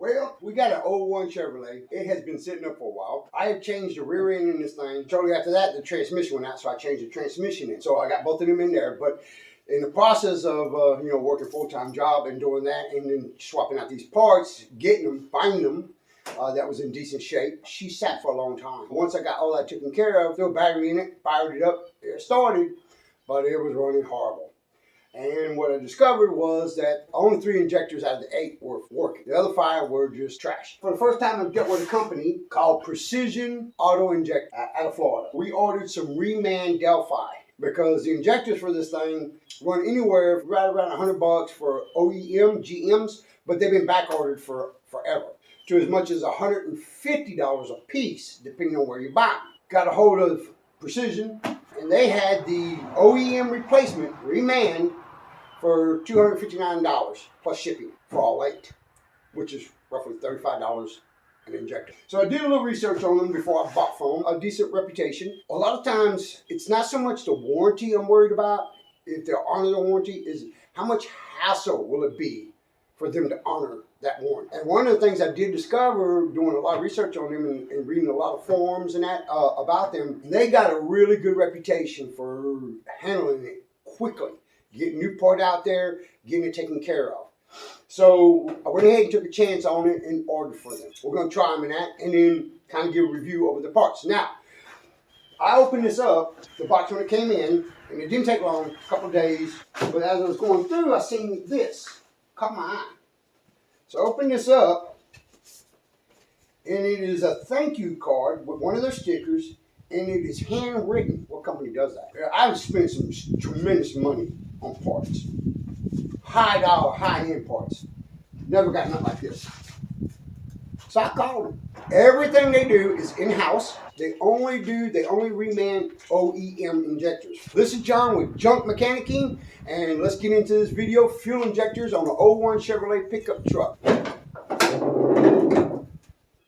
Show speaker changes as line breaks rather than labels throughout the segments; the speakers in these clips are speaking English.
Well, we got an 01 Chevrolet. It has been sitting up for a while. I have changed the rear end in this thing. Shortly after that, the transmission went out, so I changed the transmission in. So I got both of them in there. But in the process of working a full-time job and doing that, and then swapping out these parts, getting them, finding them, that was in decent shape. She sat for a long time. Once I got all that taken care of, threw a battery in it, fired it up, it started, but it was running horrible. And what I discovered was that only 3 injectors out of the 8 were working. The other 5 were just trash. For the first time, I got with a company called Precision Auto Injectors out of Florida. We ordered some remand Delphi because the injectors for this thing run anywhere right around $100 for OEM GMs, but they've been back ordered for forever, to as much as $150 a piece, depending on where you buy them. Got a hold of Precision, and they had the OEM replacement remand for $259 plus shipping for all 8, which is roughly $35 an injector. So I did a little research on them before I bought from them. A decent reputation. A lot of times, it's not so much the warranty I'm worried about, if they'll honor the warranty, is how much hassle will it be for them to honor that warranty. And one of the things I did discover doing a lot of research on them and reading a lot of forums and that about them, they got a really good reputation for handling it quickly, getting new part out there, getting it taken care of. So I went ahead and took a chance on it and ordered for them. We're going to try them in that and then kind of give a review over the parts. Now, I opened this up, the box when it came in, and it didn't take long, a couple of days, but as I was going through, I seen this, caught my eye. So I opened this up, and it is a thank you card with one of their stickers, and it is handwritten. What company does that? I've spent some tremendous money on parts. High dollar, high end parts. Never got nothing like this. So I called them. Everything they do is in-house. They only remand OEM injectors. This is John with Junk Mechanicking, and let's get into this video. Fuel injectors on the 01 Chevrolet pickup truck.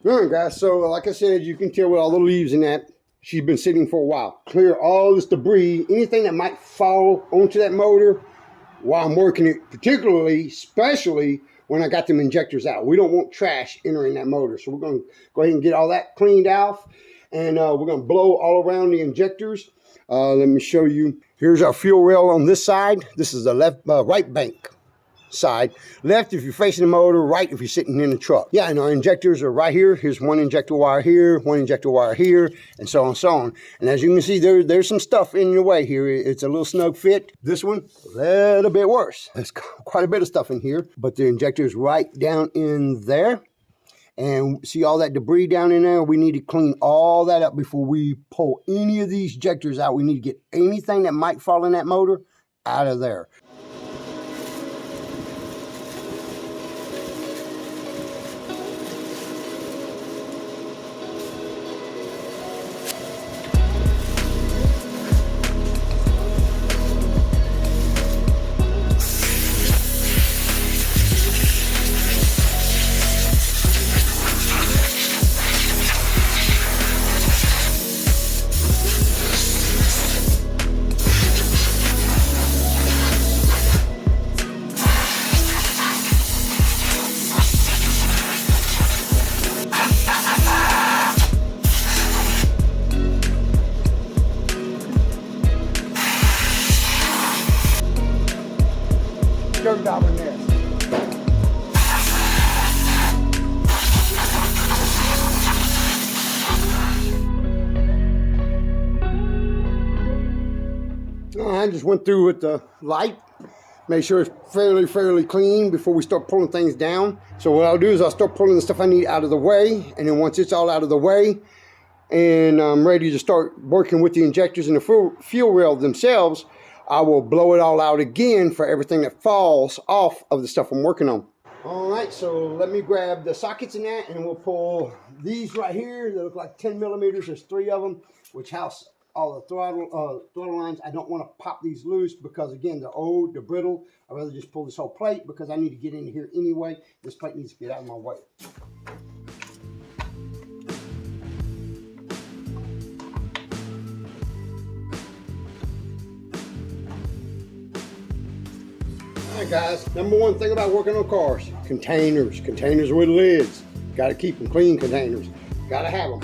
Alright guys, so like I said, you can tell with all the leaves in that, she's been sitting for a while. Clear all this debris, anything that might fall onto that motor while I'm working it, especially when I got them injectors out. We don't want trash entering that motor. So we're going to go ahead and get all that cleaned off. And we're going to blow all around the injectors. Let me show you. Here's our fuel rail on this side. This is the right bank side. Left if you're facing the motor, right if you're sitting in the truck. Yeah, and our injectors are right here. Here's one injector wire here, one injector wire here, and so on and so on. And as you can see, there's some stuff in your way here. It's a little snug fit. This one, a little bit worse. There's quite a bit of stuff in here, but the injector is right down in there. And see all that debris down in there? We need to clean all that up before we pull any of these injectors out. We need to get anything that might fall in that motor out of there. $30 nest. I just went through with the light, make sure it's fairly clean before we start pulling things down. So what I'll do is I'll start pulling the stuff I need out of the way, and then once it's all out of the way and I'm ready to start working with the injectors and the fuel rail themselves, I will blow it all out again for everything that falls off of the stuff I'm working on. All right, so let me grab the sockets in that, and we'll pull these right here. They look like 10 millimeters. There's 3 of them, which house all the throttle lines. I don't want to pop these loose because, again, they're old, they're brittle. I'd rather just pull this whole plate because I need to get in here anyway. This plate needs to get out of my way. Alright guys, number one thing about working on cars, containers. Containers with lids. Gotta keep them clean, containers. Gotta have them.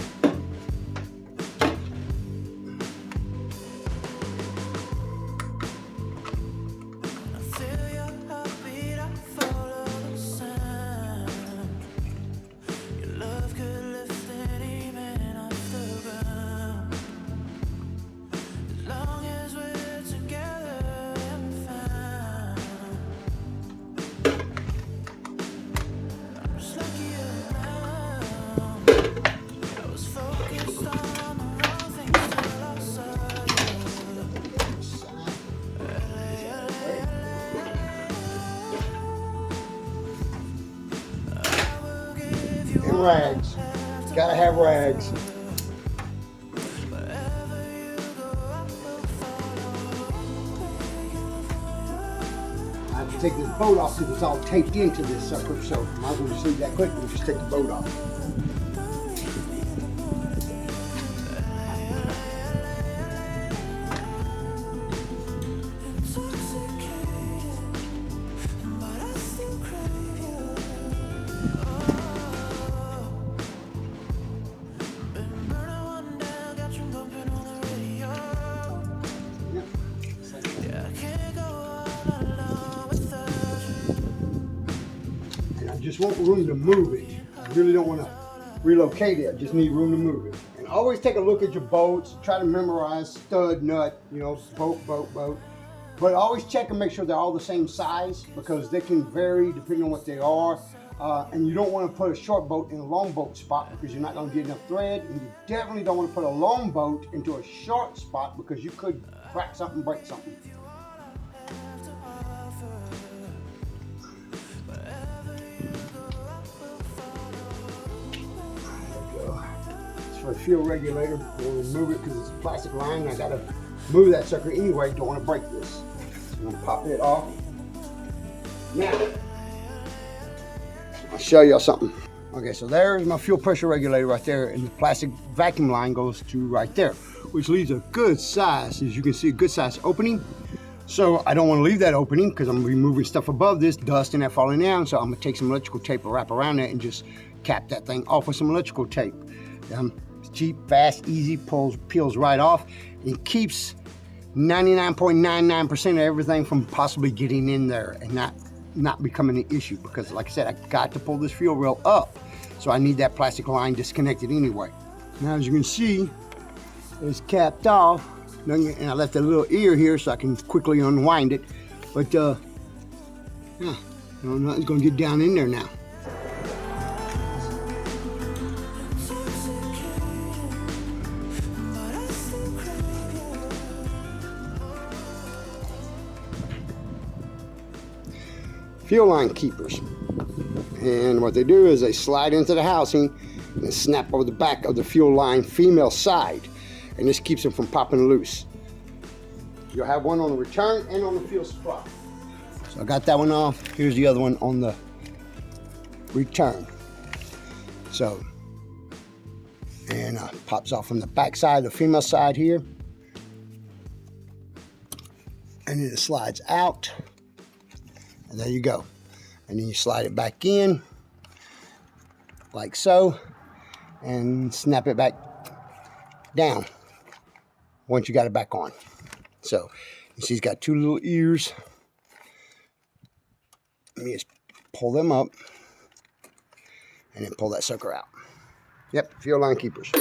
And rags. Gotta have rags. I have to take this boat off because it's all taped into this sucker, so might as well just leave that quick and just take the boat off. Just want room to move it. I really don't want to relocate it. I just need room to move it. And always take a look at your bolts. Try to memorize stud, nut, you know, bolt. But always check and make sure they're all the same size because they can vary depending on what they are. And you don't want to put a short bolt in a long bolt spot because you're not going to get enough thread. And you definitely don't want to put a long bolt into a short spot because you could crack something, break something. For the fuel regulator, we'll remove it because it's a plastic line and I gotta move that sucker anyway, don't want to break this. So I'm gonna pop it off. Now, I'll show y'all something. Okay, so there's my fuel pressure regulator right there and the plastic vacuum line goes to right there, which leaves a good size, as you can see, a good size opening. So I don't want to leave that opening because I'm gonna be moving stuff above this, dust and that falling down, so I'm gonna take some electrical tape and wrap around it and just cap that thing off with some electrical tape. Cheap, fast, easy, peels right off. It keeps 99.99% of everything from possibly getting in there and not becoming an issue because like I said, I got to pull this fuel rail up. So I need that plastic line disconnected anyway. Now as you can see, it's capped off and I left a little ear here so I can quickly unwind it. But yeah, nothing's gonna get down in there now. Fuel line keepers, and what they do is they slide into the housing and snap over the back of the fuel line female side, and this keeps them from popping loose. You'll have one on the return and on the fuel supply. So I got that one off. Here's the other one on the return. So, and pops off from the back side, the female side here, and then it slides out. And there you go. And then you slide it back in like so and snap it back down once you got it back on. So you see it's got two little ears. Let me just pull them up and then pull that sucker out. Yep, fuel line keepers.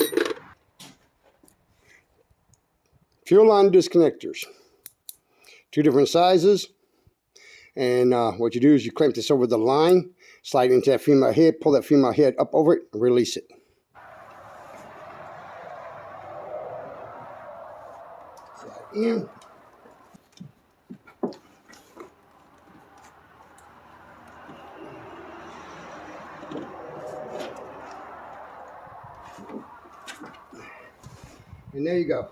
Fuel line disconnectors. Two different sizes. And what you do is you clamp this over the line, slide it into that female head, pull that female head up over it, and release it. Slide in. And there you go.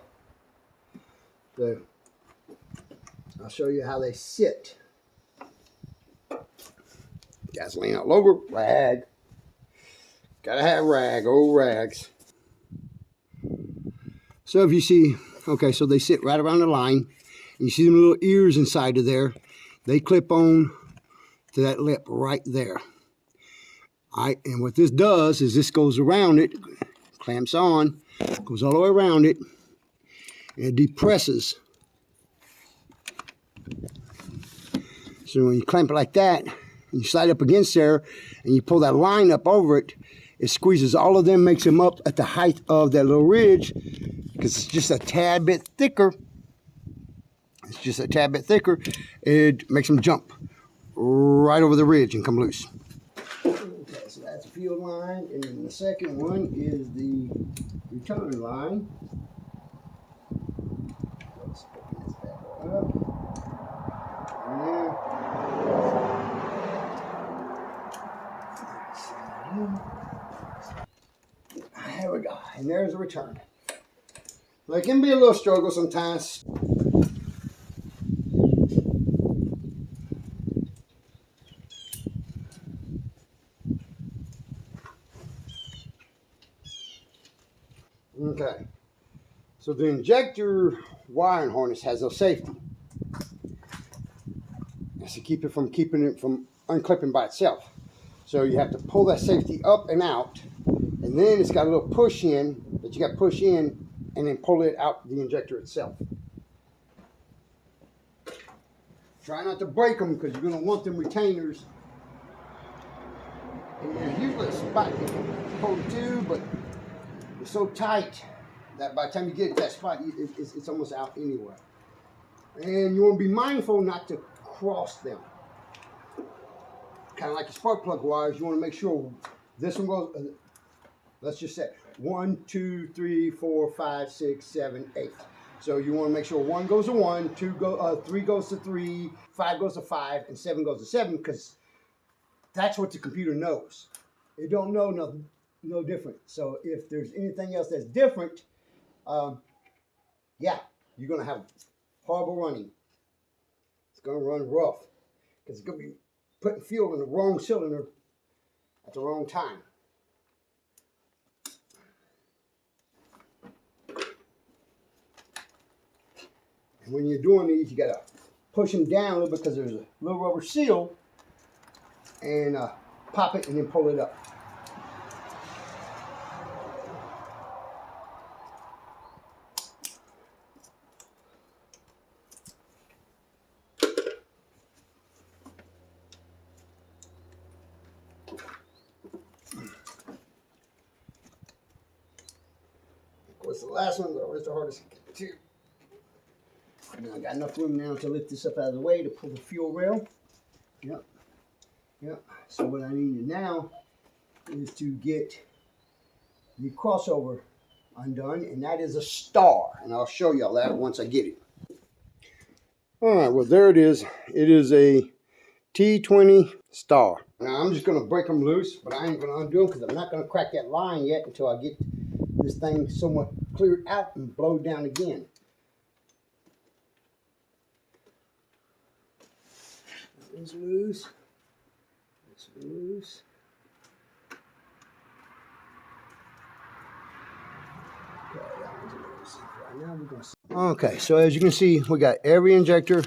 I'll show you how they sit. Gasoline all over, rag. Gotta have rag, old rags. So if you see, okay, so they sit right around the line. You see them little ears inside of there. They clip on to that lip right there. All right, and what this does is this goes around it, clamps on, goes all the way around it, and it depresses. So when you clamp it like that, and you slide up against there, and you pull that line up over it, it squeezes all of them, makes them up at the height of that little ridge, because it's just a tad bit thicker. It's just a tad bit thicker. It makes them jump right over the ridge and come loose. Okay, so that's the field line, and then the second one is the return line. Let's open this back up. There we go, and there's the return. Well, it can be a little struggle sometimes. Okay, so the injector wiring harness has no safety. That's to keep it from unclipping by itself. So you have to pull that safety up and out, and then it's got a little push in that you got to push in and then pull it out the injector itself. Try not to break them because you're going to want them retainers. And there's usually a spot you can pull it to, but it's so tight that by the time you get to that spot, it's almost out anyway. And you want to be mindful not to cross them. Kind of like the spark plug wires, you want to make sure this one goes, let's just say 1, 2, 3, 4, 5, 6, 7, 8. So you want to make sure 1 goes to 1, 3 goes to 3, 5 goes to 5, and 7 goes to 7, because that's what the computer knows. It don't know nothing, no different. So if there's anything else that's different, yeah, you're going to have horrible running. It's going to run rough because it's going to be putting fuel in the wrong cylinder at the wrong time. And when you're doing these, you got to push them down a little bit because there's a little rubber seal, and pop it and then pull it up. Of course, the last one's always the hardest to get to. Now I got enough room now to lift this up out of the way to pull the fuel rail. Yep. Yep. So what I need now is to get the crossover undone, and that is a star. And I'll show y'all that once I get it. All right, well, there it is. It is a T20 star. Now I'm just going to break them loose, but I ain't going to undo them because I'm not going to crack that line yet until I get this thing somewhat cleared out and blowed down again. That one's loose. It's loose. Okay, that one's loose. Right now we're going to see. Okay, so as you can see, we got every injector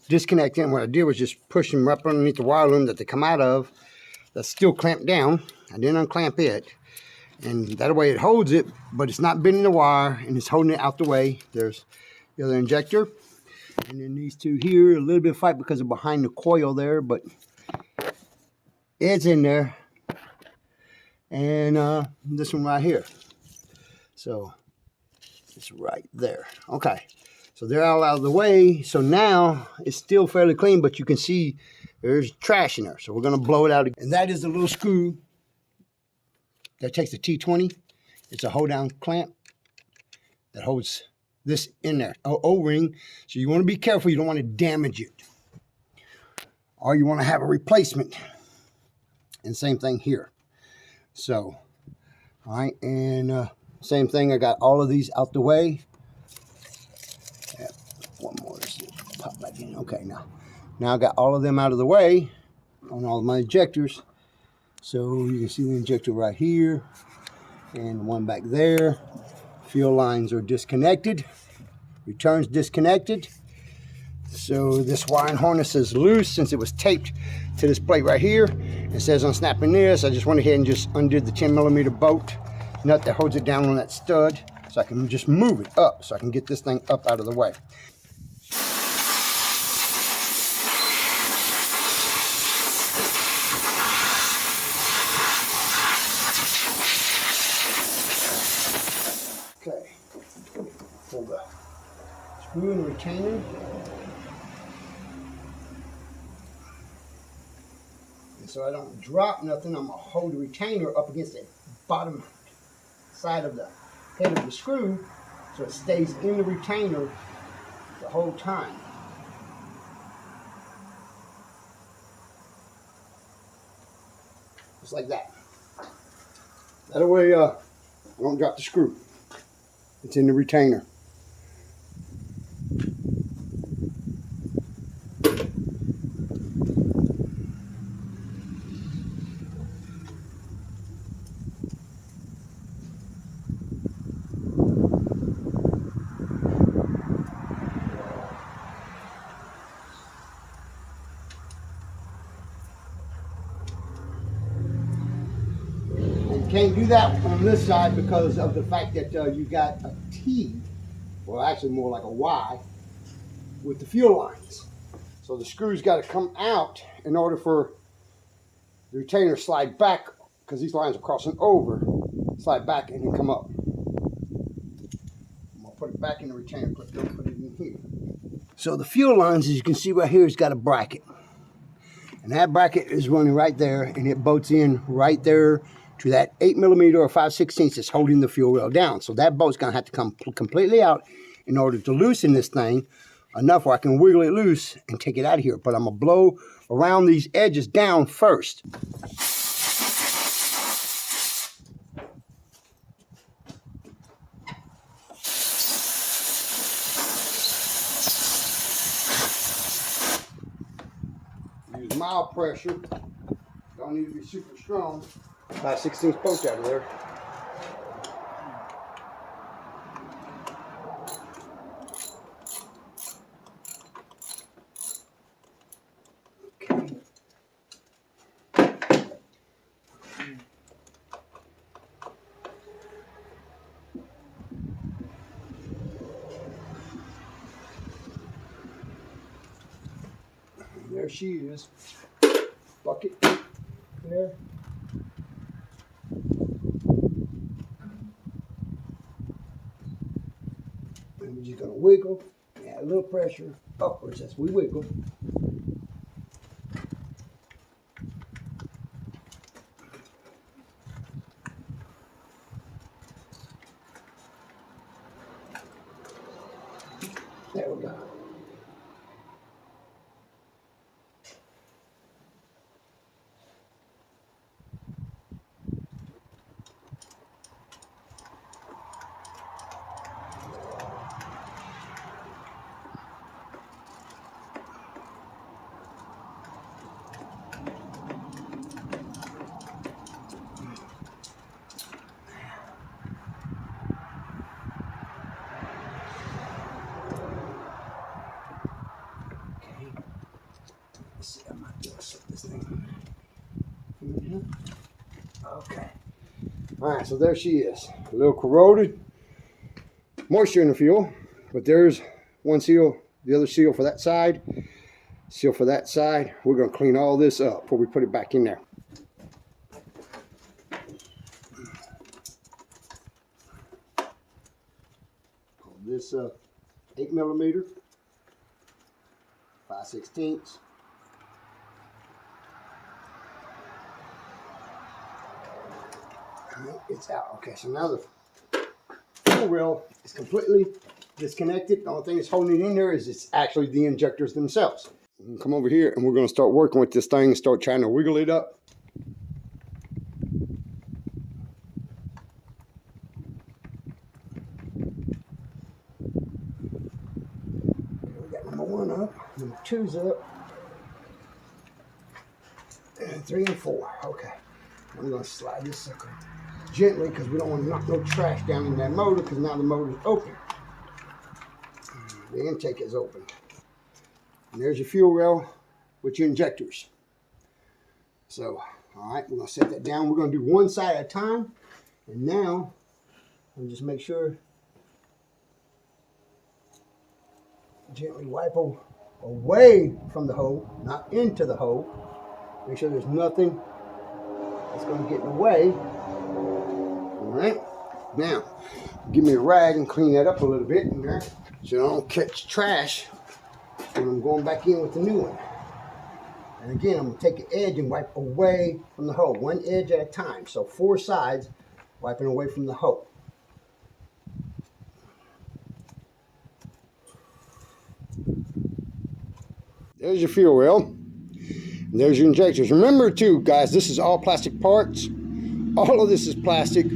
disconnected. And what I did was just push them up underneath the wire loom that they come out of. That's still clamped down. I didn't unclamp it. And that way it holds it, but it's not bending the wire, and it's holding it out the way. There's the other injector. And then these two here, a little bit of fight because they're behind the coil there, but it's in there. And this one right here. So it's right there. Okay. So they're all out of the way. So now it's still fairly clean, but you can see there's trash in there. So we're going to blow it out. And that is the little screw that takes the T20. It's a hold down clamp that holds this in there, O-ring. So you want to be careful. You don't want to damage it. Or you want to have a replacement. And same thing here. So, all right. And same thing. I got all of these out the way. Yeah, one more. Let's see. Pop back in. Okay, now I got all of them out of the way on all of my injectors. So you can see the injector right here and one back there. Fuel lines are disconnected. Returns disconnected. So this wiring harness is loose since it was taped to this plate right here. It says on snapping this, I just went ahead and just undid the 10mm bolt nut that holds it down on that stud, so I can just move it up so I can get this thing up out of the way. Okay, pull the screw and retainer. And so I don't drop nothing, I'm gonna hold the retainer up against the bottom side of the head of the screw so it stays in the retainer the whole time. Just like that. That way I don't drop the screw. It's in the retainer. Can't do that on this side because of the fact that you got a T, well actually more like a Y, with the fuel lines. So the screw's got to come out in order for the retainer to slide back, because these lines are crossing over, slide back and then come up. I'm going to put it back in the retainer, don't put it in here. So the fuel lines, as you can see right here, has got a bracket. And that bracket is running right there, and it bolts in right there to that 8mm or 5/16 that's holding the fuel rail down. So that bolt's gonna have to come completely out in order to loosen this thing enough where I can wiggle it loose and take it out of here. But I'm gonna blow around these edges down first. Use mild pressure, don't need to be super strong. 5/16 poke out of there. Okay. There she is. Bucket there. And we're just going to wiggle, add a little pressure upwards as we wiggle. There we go. Let's see, I might be able to set this thing. Okay. All right, so there she is. A little corroded, moisture in the fuel, but there's one seal, the other seal for that side, seal for that side. We're going to clean all this up before we put it back in there. Pull this 8mm, 5/16. It's out. Okay, so now the fuel rail is completely disconnected. The only thing that's holding it in there is it's actually the injectors themselves. Come over here and we're going to start working with this thing and start trying to wiggle it up. Okay, we got number 1 up, number 2's up, and 3 and 4. Okay, I'm going to slide this sucker gently because we don't want to knock no trash down in that motor, because now the motor's open. The intake is open. And there's your fuel rail with your injectors. So, all right, we're gonna set that down. We're gonna do one side at a time. And now, I'll just make sure, gently wipe away from the hole, not into the hole. Make sure there's nothing that's gonna get in the way. All right, now, give me a rag and clean that up a little bit in there so I don't catch trash when I'm going back in with the new one. And again, I'm going to take the edge and wipe away from the hole, one edge at a time. So 4 sides, wiping away from the hole. There's your fuel rail. There's your injectors. Remember too, guys, this is all plastic parts. All of this is plastic.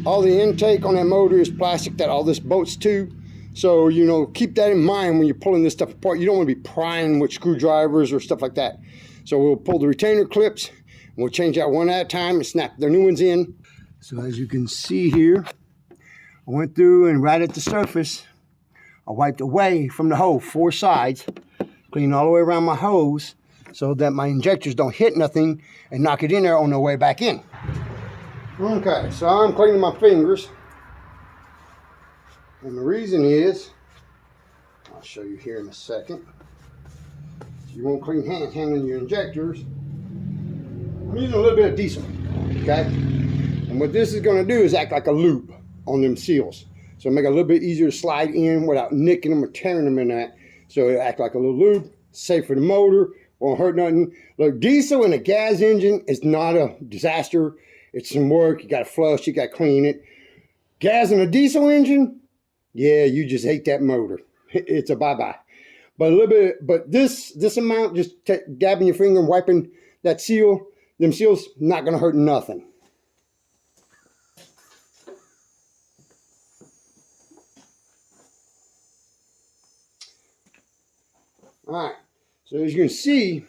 All the intake on that motor is plastic that all this bolts to. So, you know, keep that in mind when you're pulling this stuff apart. You don't want to be prying with screwdrivers or stuff like that. So we'll pull the retainer clips, and we'll change out one at a time and snap the new ones in. So as you can see here, I went through and right at the surface, I wiped away from the hole 4 sides, cleaned all the way around my hose so that my injectors don't hit nothing and knock it in there on their way back in. Okay, so I'm cleaning my fingers. And the reason is, I'll show you here in a second. You won't clean hands handling your injectors. I'm using a little bit of diesel, okay? And what this is gonna do is act like a lube on them seals. So make it a little bit easier to slide in without nicking them or tearing them in that. So it act like a little lube, safe for the motor, won't hurt nothing. Look, diesel in a gas engine is not a disaster. It's some work, you gotta flush, you gotta clean it. Gas in a diesel engine, yeah, you just hate that motor. It's a bye-bye. But a little bit, but this amount, just dabbing your finger and wiping that seal, them seals, not gonna hurt nothing. All right, so as you can see,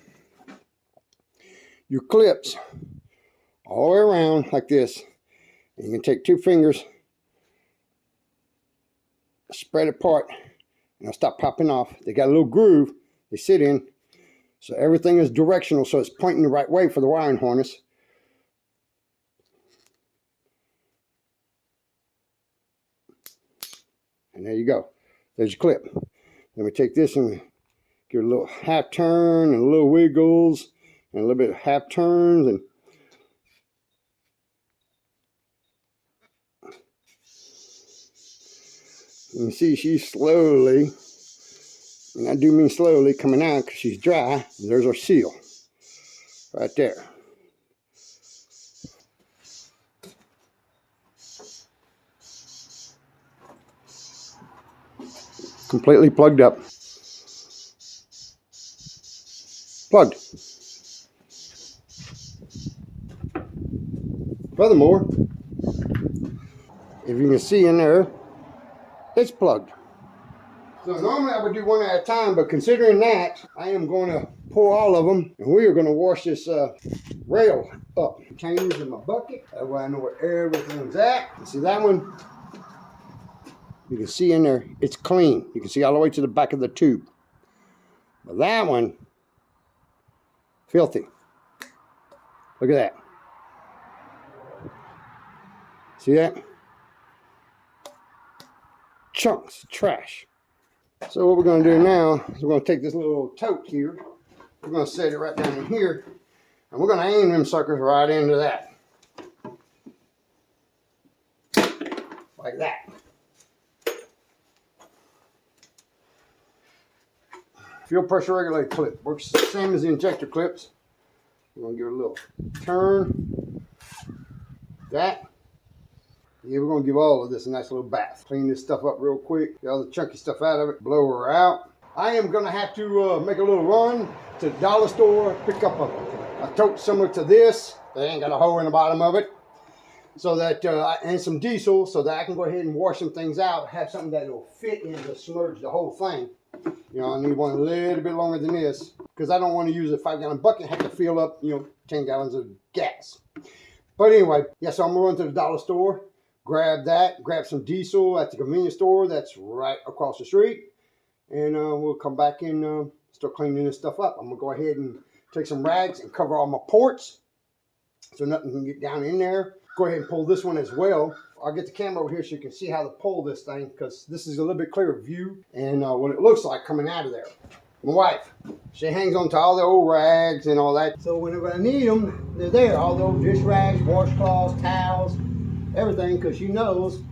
your clips all the way around like this. And you can take 2 fingers, spread it apart, and they'll stop popping off. They got a little groove they sit in, so everything is directional, so it's pointing the right way for the wiring harness. And there you go. There's your clip. Then we take this and we give it a little half turn and a little wiggles and a little bit of half turns, and you can see she's slowly, and I do mean slowly, coming out because she's dry. And there's our seal right there. Completely plugged up. Plugged. Furthermore, if you can see in there, it's plugged. So normally I would do one at a time, but considering that, I am going to pour all of them, and we are going to wash this rail up. Change in my bucket, that way I know where everything's at. You see that one? You can see in there, it's clean. You can see all the way to the back of the tube. But that one, filthy. Look at that. See that? Chunks of trash. So what we're going to do now is we're going to take this little tote here. We're going to set it right down in here. And we're going to aim them suckers right into that. Like that. Fuel pressure regulator clip. Works the same as the injector clips. We're going to give it a little turn. That. Yeah, we're going to give all of this a nice little bath. Clean this stuff up real quick. Get all the chunky stuff out of it. Blow her out. I am going to have to make a little run to the dollar store. Pick up a tote similar to this. That ain't got a hole in the bottom of it. So that, and some diesel so that I can go ahead and wash some things out. Have something that will fit in to submerge the whole thing. You know, I need one a little bit longer than this. Because I don't want to use a 5-gallon bucket. Have to fill up, 10 gallons of gas. But anyway, yeah, so I'm going to run to the dollar store. Grab that, grab some diesel at the convenience store that's right across the street, and we'll come back and start cleaning this stuff up. I'm gonna go ahead and take some rags and cover all my ports so nothing can get down in there. Go ahead and pull this one as well. I'll get the camera over here so you can see how to pull this thing, because this is a little bit clearer view and what it looks like coming out of there. My wife, she hangs on to all the old rags and all that. So whenever I need them, they're there. All the old dish rags, washcloths, towels, everything, because she knows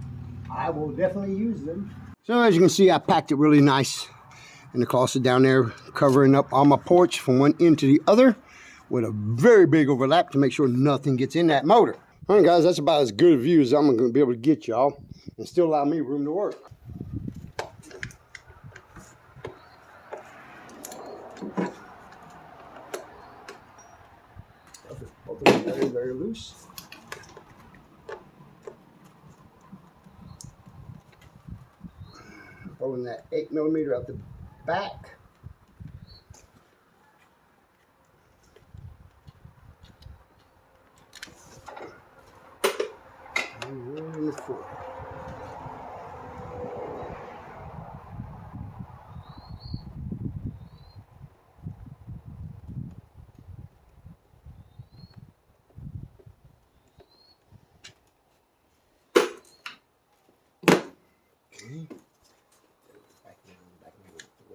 I will definitely use them. So as you can see, I packed it really nice in the closet down there, covering up all my ports from one end to the other with a very big overlap to make sure nothing gets in that motor. All right, guys, that's about as good a view as I'm going to be able to get y'all and still allow me room to work. Very, very loose. Pulling that 8mm out the back. And one in the front.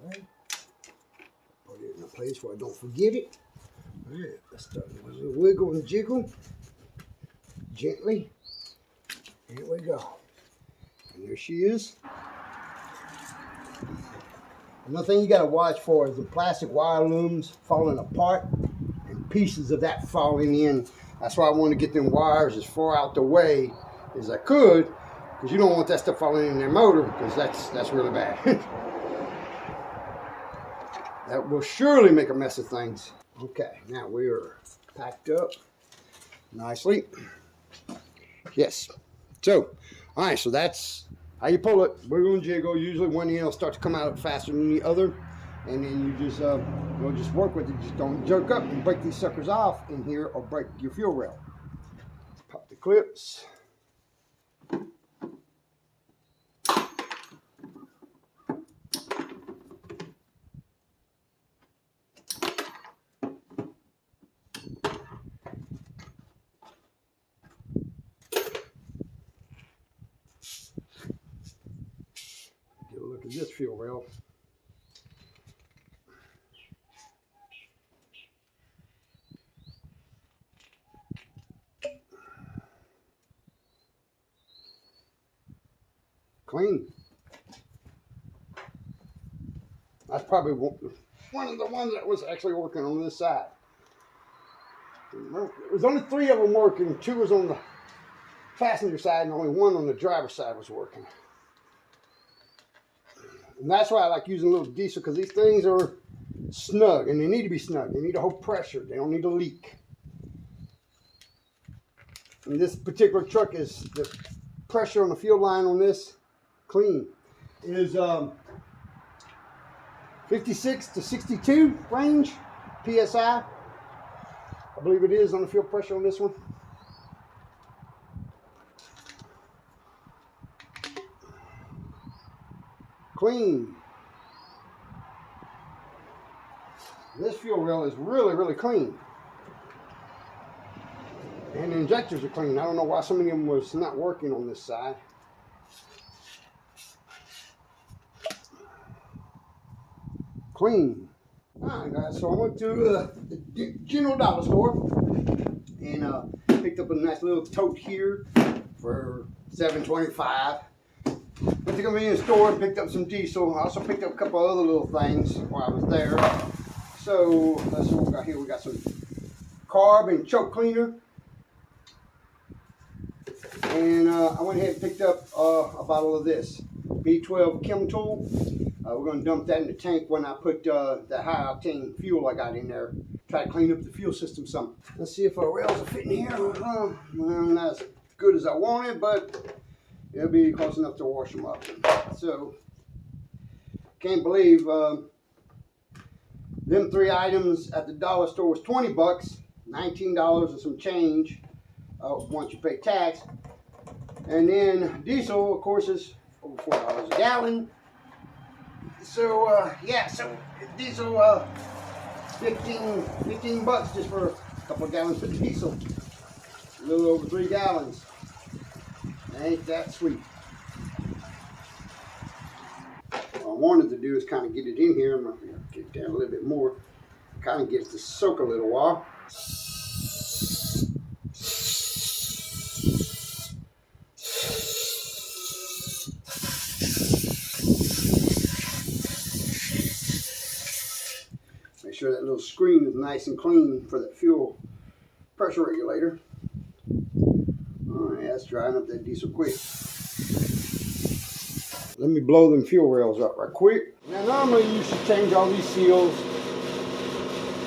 Okay. Put it in a place where I don't forget it. All right, let's start with a little wiggle and jiggle. Gently. Here we go. And there she is. Another thing you got to watch for is the plastic wire looms falling apart and pieces of that falling in. That's why I want to get them wires as far out the way as I could, because you don't want that stuff falling in their motor, because that's really bad. That will surely make a mess of things. Okay, now we are packed up nicely. Yes. So, all right, so that's how you pull it. Wiggle and jiggle. Usually one end will start to come out faster than the other, and then you just you'll just work with it. Just don't jerk up and break these suckers off in here or break your fuel rail. Pop the clips. Look at this fuel rail. Clean. That's probably one of the ones that was actually working on this side. There was only 3 of them working. 2 was on the passenger side and only 1 on the driver's side was working. And that's why I like using a little diesel, because these things are snug, and they need to be snug. They need to hold pressure. They don't need to leak. And this particular truck is, the pressure on the fuel line on this, clean, is 56 to 62 range, PSI. I believe it is on the fuel pressure on this one. Clean. This fuel rail is really, really clean. And the injectors are clean. I don't know why so many of them was not working on this side. Clean. Alright guys, so I went to the general dollar store and picked up a nice little tote here for $7.25. Went to the convenience store and picked up some diesel. I also picked up a couple other little things while I was there. So let's see what we got here. We got some carb and choke cleaner. And I went ahead and picked up a bottle of this B12 Chem Tool. We're going to dump that in the tank when I put the high octane fuel I got in there. Try to clean up the fuel system some. Let's see if our rails are fitting here. Well, not as good as I wanted, but it'll be close enough to wash them up. So, can't believe them 3 items at the dollar store was 20 bucks, $19 and some change once you pay tax. And then diesel, of course, is over $4 a gallon. So yeah, so diesel 15 bucks just for a couple of gallons of diesel. A little over 3 gallons. Ain't that sweet. What I wanted to do is kind of get it in here. I'm going to get it down a little bit more. Kind of get it to soak a little while. Make sure that little screen is nice and clean for that fuel pressure regulator. Alright, that's drying up that diesel quick. Let me blow them fuel rails up right quick. Now normally you should change all these seals.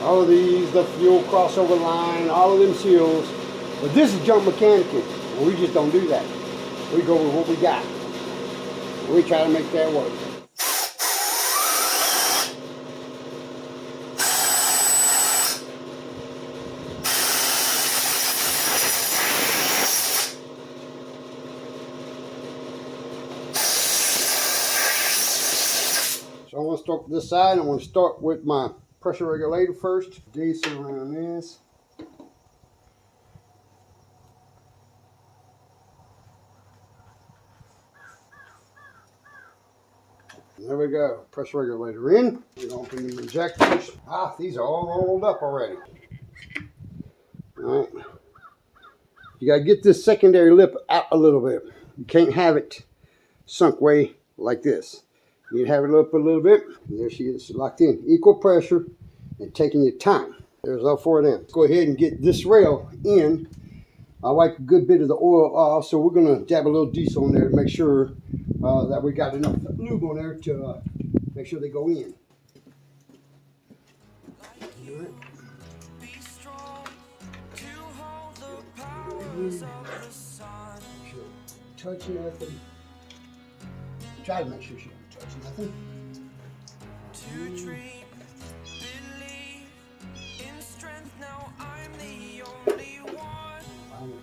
All of these, the fuel crossover line, all of them seals. But this is junk mechanically. And we just don't do that. We go with what we got. We try to make that work. So I want to start with this side. I want to start with my pressure regulator first. Diesel around this. There we go. Pressure regulator in. We're going to open the injectors. Ah, these are all rolled up already. All right. You got to get this secondary lip out a little bit. You can't have it sunk way like this. You have it up a little bit. There she is, locked in. Equal pressure and taking your time. There's all 4 of them. Go ahead and get this rail in. I wipe a good bit of the oil off, so we're going to dab a little diesel in there to make sure that we got enough lube on there to make sure they go in. All right. Touch nothing. Try to make sure she don't touch nothing.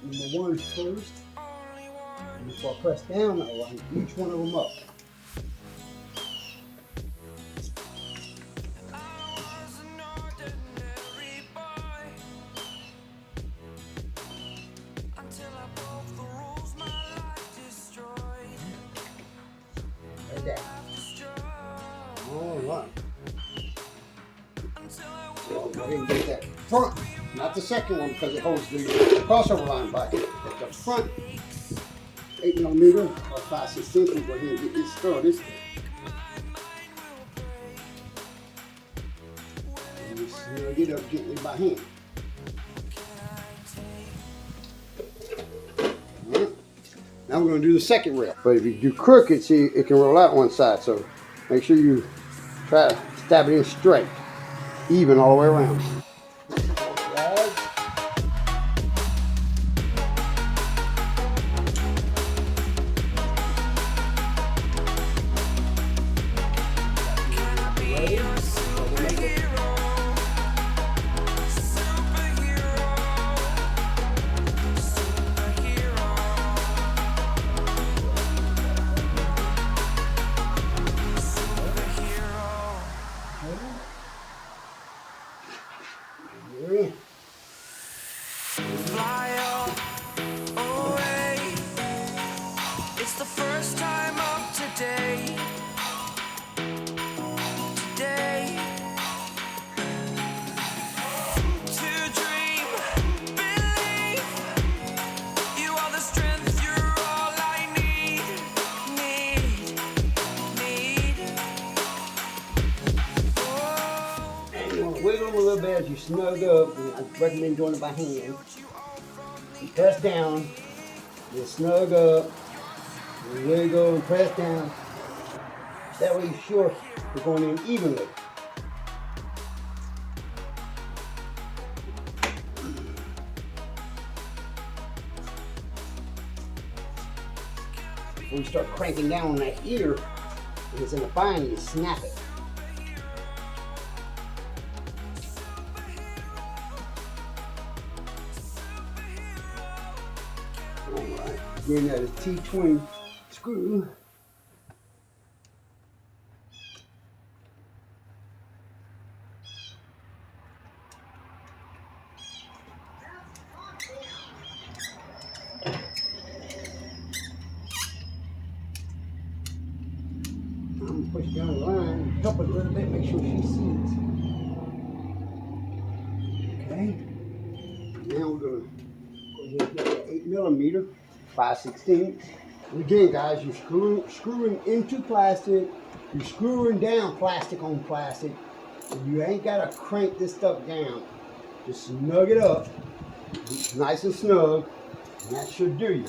Number 1 first. And before I press down, I line each one of them up. Like that. All right. So go ahead and get that front. Not the second one because it holds the crossover line back. At the front, 8mm or 5/6 inches. Go ahead and get this started. And just snug it up gently by hand. Alright. Now we're going to do the second rail. But if you do crooked, see, it can roll out one side. So make sure you try to stab it in straight, even all the way around. Wiggle them a little bit as you snug up. I recommend doing it by hand. You press down, you snug up, you wiggle and press down. That way you're sure you're going in evenly. When you start cranking down on that ear, and it's in a bind, you snap it. Alright, again that is T20 screw. Push down the line, help it a little bit, make sure she sees. Okay. Now we're gonna go ahead and get that 8mm, 5/16. Again, guys, you're screwing into plastic. You're screwing down plastic on plastic. So you ain't gotta crank this stuff down. Just snug it up, nice and snug, and that should do you.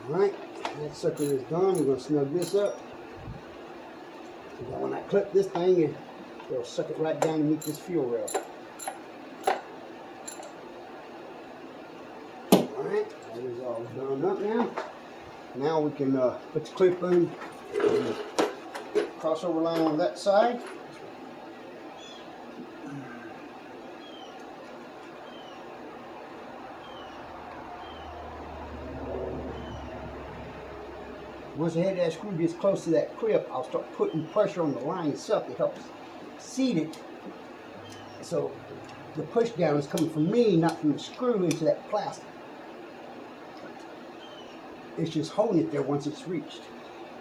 All right, that sucker is done. We're gonna snug this up. So that when I clip this thing, it'll suck it right down and meet this fuel rail. All right, that is all done up now. Now we can put the clip in and the crossover line on that side. Once the head of that screw gets close to that clip, I'll start putting pressure on the line itself to help seat it. So the push down is coming from me, not from the screw into that plastic. It's just holding it there once it's reached.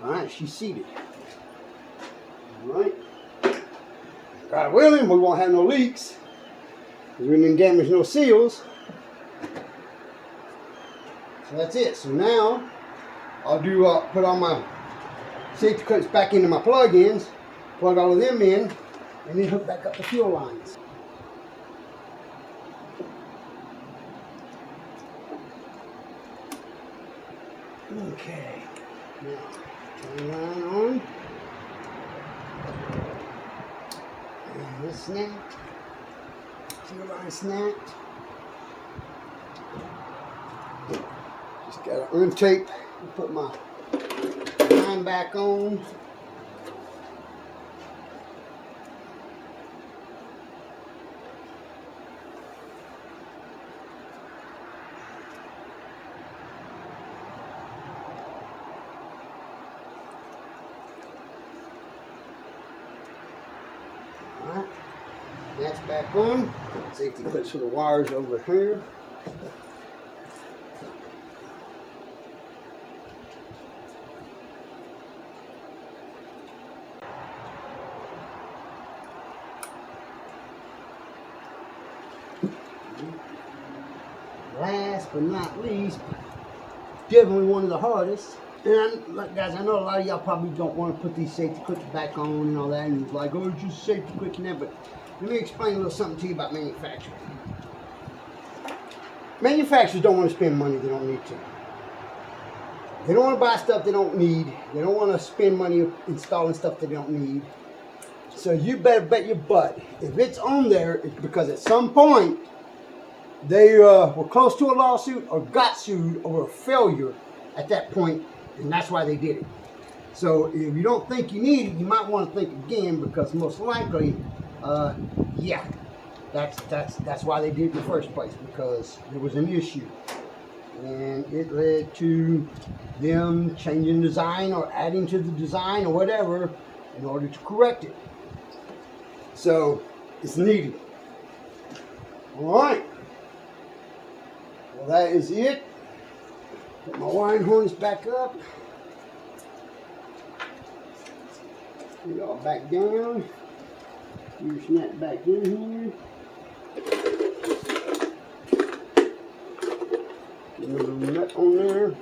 All right, she's seated. All right. God willing, we won't have no leaks, because we didn't damage no seals. So that's it. So now I'll do put all my safety clips back into my plug-ins, plug all of them in, and then hook back up the fuel lines. Okay, now turn the line on, and this snapped, fuel line snapped. Just gotta untape and put my line back on. Alright, that's back on. Safety clips for the wires over here. Last but not least, definitely one of the hardest. And look, guys, I know a lot of y'all probably don't want to put these safety clips back on and all that, and it's like, oh, it's just safety clips and that. But let me explain a little something to you about manufacturing. Manufacturers don't want to spend money they don't need to. They don't want to buy stuff they don't need. They don't want to spend money installing stuff they don't need. So you better bet your butt, if it's on there, it's because at some point they were close to a lawsuit or got sued over a failure at that point, and that's why they did it. So if you don't think you need it, you might want to think again, because most likely, yeah, that's why they did it in the first place, because there was an issue, and it led to them changing design or adding to the design or whatever in order to correct it. So it's needed. All right. Well, that is it. Put my wiring harness back up. Put it all back down. You snap back in here. Get a little nut on there.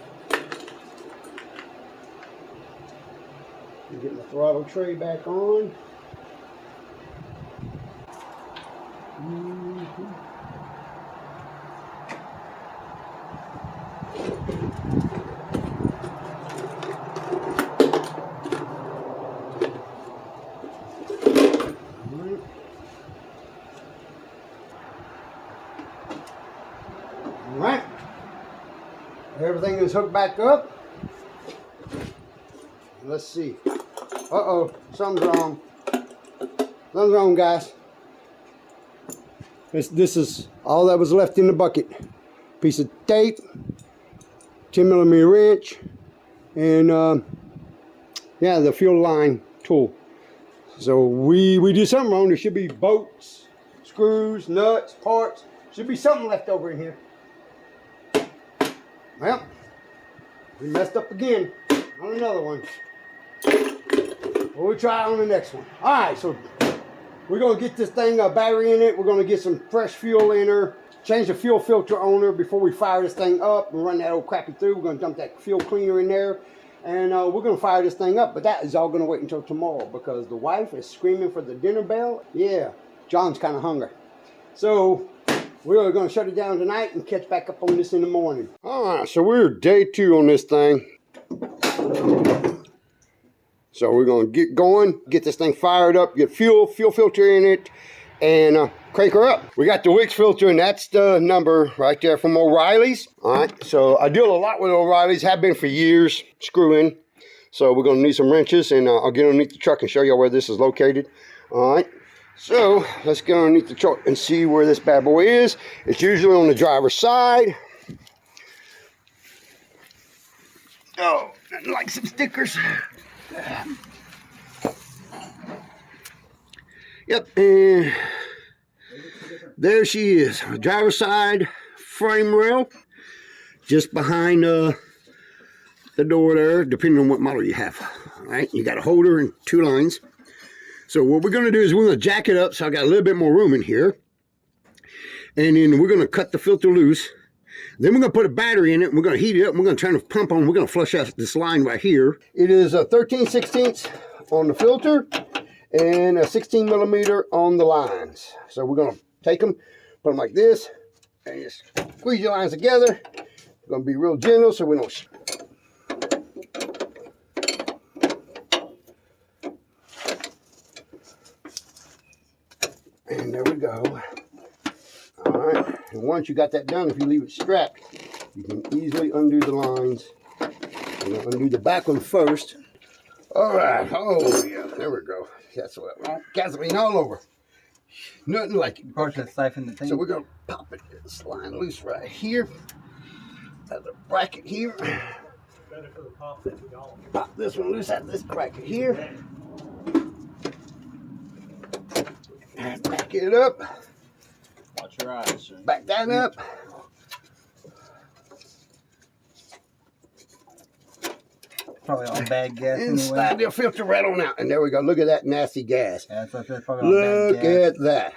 Get my throttle tray back on. Alright, everything is hooked back up. Let's see. Uh-oh, something's wrong. Something's wrong, guys. This is all that was left in the bucket. Piece of tape, 10mm wrench, and yeah, the fuel line tool. So we did something wrong. There should be bolts, screws, nuts, parts. Should be something left over in here. Well, we messed up again on another one. We'll try on the next one. All right, so we're gonna get this thing, a battery in it. We're gonna get some fresh fuel in her, change the fuel filter on her before we fire this thing up and run that old crappy through. We're gonna dump that fuel cleaner in there, and we're gonna fire this thing up. But that is all gonna wait until tomorrow because the wife is screaming for the dinner bell. Yeah, John's kind of hungry. So we're gonna shut it down tonight and catch back up on this in the morning. All right, so we're day 2 on this thing. So we're gonna get going, get this thing fired up, get fuel filter in it, and crank her up. We got the Wicks filter, and that's the number right there from O'Reilly's. All right, so I deal a lot with O'Reilly's, have been for years, screw-in. So we're gonna need some wrenches, and I'll get underneath the truck and show you where this is located. All right, so let's get underneath the truck and see where this bad boy is. It's usually on the driver's side. Oh, I'd like some stickers. Yep, and there she is, driver's side frame rail, just behind the door there, depending on what model you have. All right, you got a holder and 2 lines. So what we're going to do is we're going to jack it up so I got a little bit more room in here, and then we're going to cut the filter loose. Then we're going to put a battery in it, and we're going to heat it up, and we're going to turn the pump on. We're going to flush out this line right here. It is a 13/16 on the filter and a 16 millimeter on the lines. So we're going to take them, put them like this, and just squeeze your lines together. We're going to be real gentle so we don't... And there we go. All right, and once you got that done, if you leave it strapped, you can easily undo the lines. I'm going to undo the back one first. All right, oh yeah, there we go. That's what I want. Gasoline all over. Nothing like it.
Of course, siphon the thing.
So we're going to pop it, this line loose right here. Out of the bracket here. Pop this one loose out of this bracket here. Back it up.
Watch your eyes, sir.
Back that up.
Probably all bad gas
And
anyway.
slide the filter right on out. And there we go. Look at that nasty gas.
Yeah, that's probably all bad
Look
gas.
at that.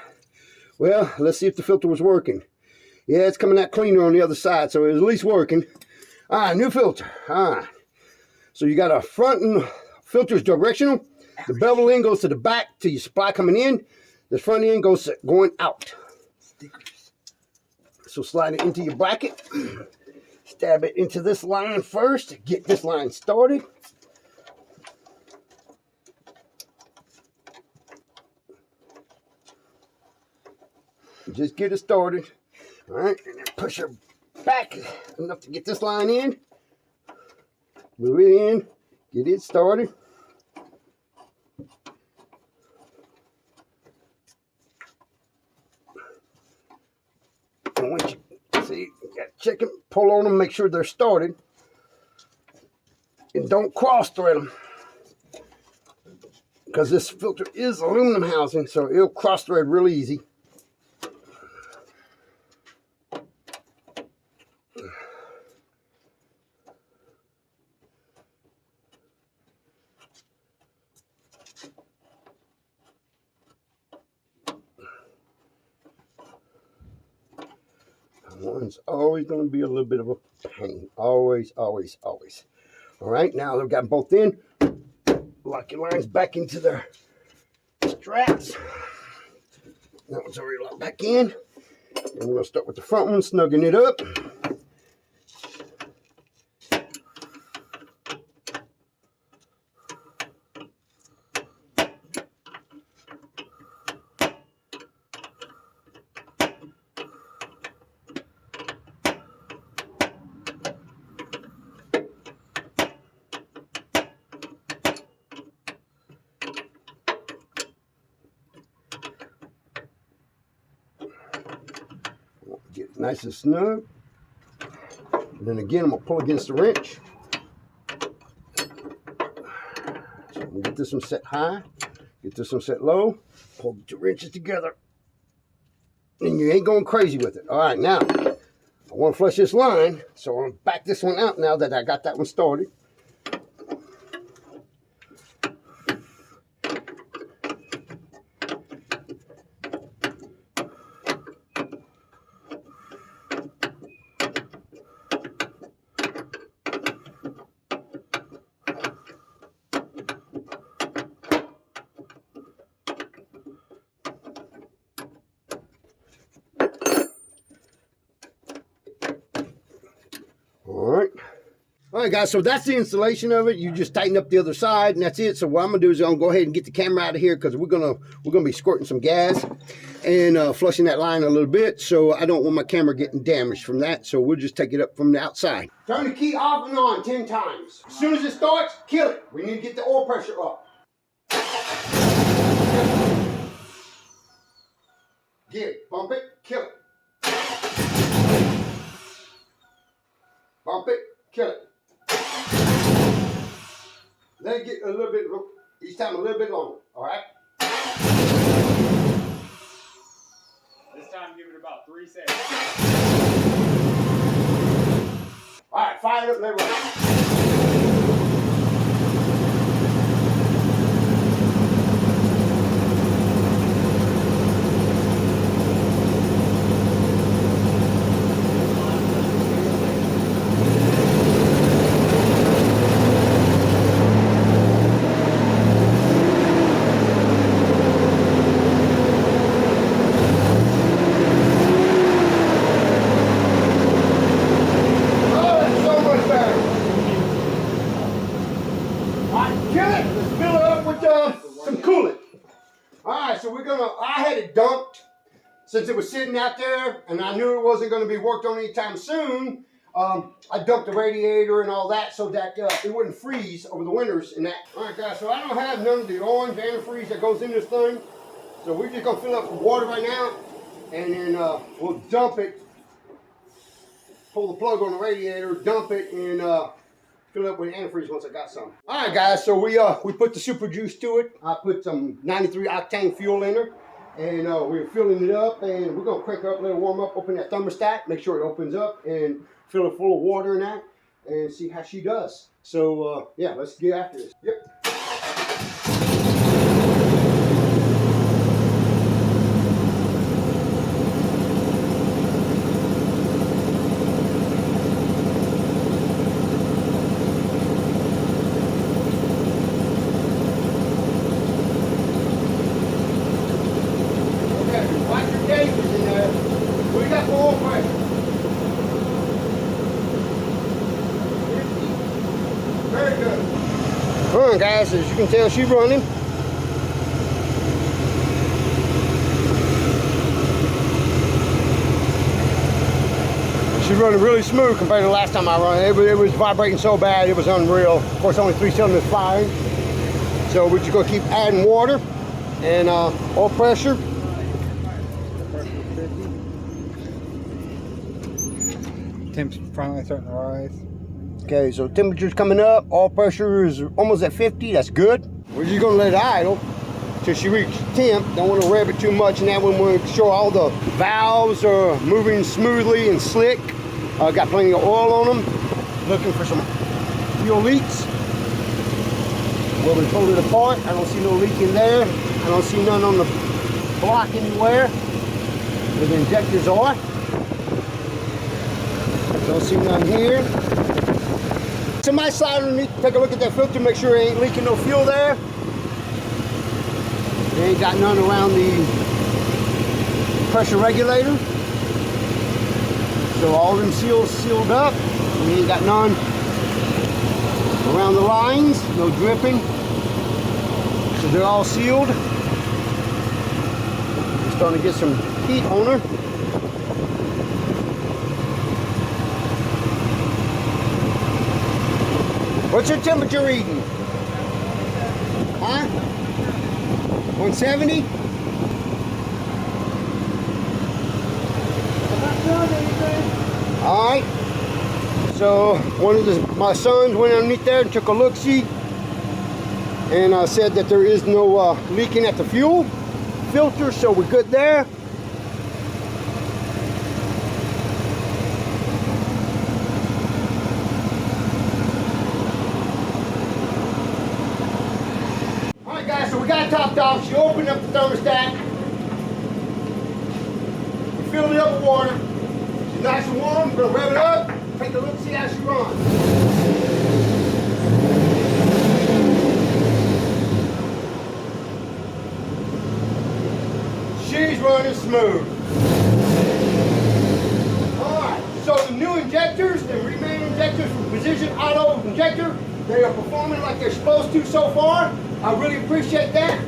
Well, let's see if the filter was working. Yeah, it's coming out cleaner on the other side, so it's at least working. All right, new filter. All right. So you got a front and filter's directional. The bevel end goes to the back to your supply coming in. The front end goes going out. So slide it into your bracket. Stab it into this line first to get this line started. Just get it started. All right, and then push her back enough to get this line in. Move it in, get it started. And once you see, you got to check them, pull on them, make sure they're started. And don't cross thread them. Because this filter is aluminum housing, so it'll cross thread real easy. One's always going to be a little bit of a pain. Always, always, always. All right, now they've got both in. Lock your lines back into their straps. That one's already locked back in. And we're going to start with the front one, snugging it up. Get it nice and snug. And then again, I'm going to pull against the wrench. So I'm going to get this one set high, get this one set low, pull the 2 wrenches together. And you ain't going crazy with it. All right, now, I want to flush this line, so I'm going to back this one out now that I got that one started. All right, guys, so that's the installation of it. You just tighten up the other side, and that's it. So what I'm gonna do is I'm gonna go ahead and get the camera out of here because we're gonna be squirting some gas and flushing that line a little bit. So I don't want my camera getting damaged from that. So we'll just take it up from the outside. Turn the key off and on 10 times. As soon as it starts, kill it. We need to get the oil pressure up. Give, bump it, kill it. Bump it, kill it. Let it get a little bit, each time a little bit longer, all right?
This time give it about 3 seconds.
All right, fire it up, let it run. I had it dumped since it was sitting out there and I knew it wasn't going to be worked on anytime soon. I dumped the radiator and all that so that it wouldn't freeze over the winters and that. All right, guys, so I don't have none of the orange antifreeze that goes in this thing. So we're just going to fill up with water right now and then we'll dump it, pull the plug on the radiator, dump it, and fill it up with antifreeze once I got some. All right, guys, so we put the super juice to it. I put some 93 octane fuel in her, and we're filling it up, and we're gonna crank her up, let it warm up, open that thermostat, make sure it opens up, and fill it full of water and that, and see how she does. So yeah, let's get after this. Yep. All right, guys, as you can tell, she's running. She's running really smooth compared to the last time I run. It was vibrating so bad, it was unreal. Of course, only 3 cylinders firing. So we're just gonna keep adding water and oil pressure.
Temp's finally starting to rise.
Okay, so temperature's coming up. Oil pressure is almost at 50. That's good. We're just gonna let it idle till she reaches temp. Don't want to rev it too much, and that one we'll make sure all the valves are moving smoothly and slick. Got plenty of oil on them. Looking for some fuel leaks. Where we pulled it apart, I don't see no leak in there. I don't see none on the block anywhere where the injectors are. Don't see none here. Somebody slide underneath, take a look at that filter, make sure it ain't leaking no fuel there. They ain't got none around the pressure regulator. So all them seals sealed up. We ain't got none around the lines, no dripping. So they're all sealed. We're starting to get some heat on her. What's your temperature reading? Huh? 170? Alright. So one of my sons went underneath there and took a look-see and said that there is no leaking at the fuel filter, so we're good there. Guys, so we got it topped off. She opened up the thermostat. We filled it up with water. She's nice and warm. We're gonna rev it up. Take a look, see how she runs. She's running smooth. All right. So the new injectors, the remand injectors. injectors from Precision Auto Injector. They are performing like they're supposed to so far. I really appreciate that.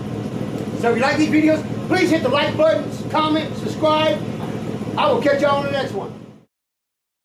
So if you like these videos, please hit the like button, comment, subscribe. I will catch y'all on the next one.